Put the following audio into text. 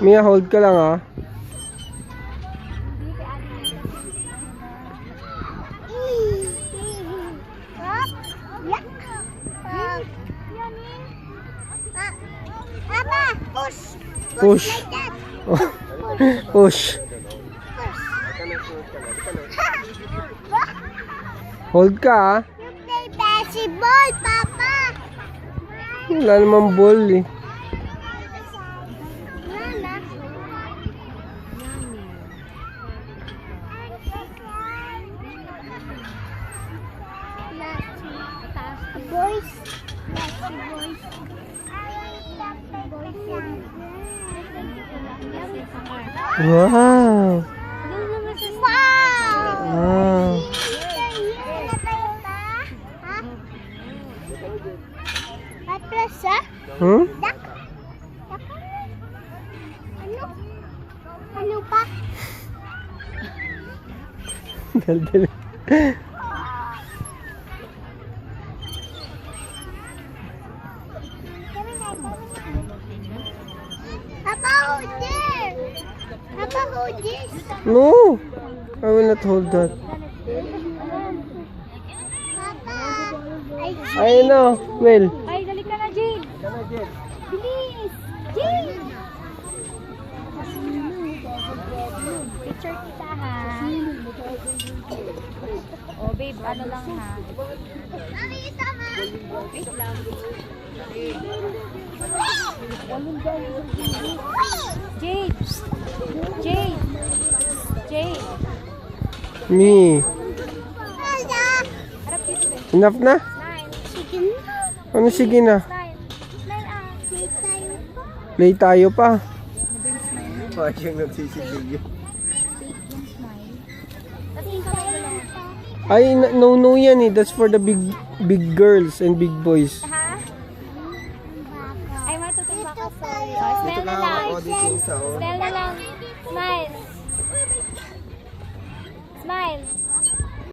Mia, hold ka lang ah. Push. Push. Hold ka ah. You play basketball, Papa. Wala namang ball eh. Boys. Wow. Wow. Atlas, ah? Hmm? Dak? Ano? Ano pa? Dal-dal. Papa, hold there. Papa, hold this. No. I will not hold that. Papa. I know. Well. Ay, dali ka na, Jade. Bilis. Jade. Picture kita, ha? Oh, babe, ano lang, ha? Mami, ito, ma. Wait lang. Jade. Jade. Jade. Me. Harap dito, babe. Enough na? Smile. Sige na. Ano sige na? Smile. Smile, ah. Play tayo pa. Play tayo pa. Parang siyang nagsisibig. Ay, no yan eh. That's for the big girls and big boys. Ha? Ay, matutumba ka sa smell na lang. Smell na lang. Smile. Smile.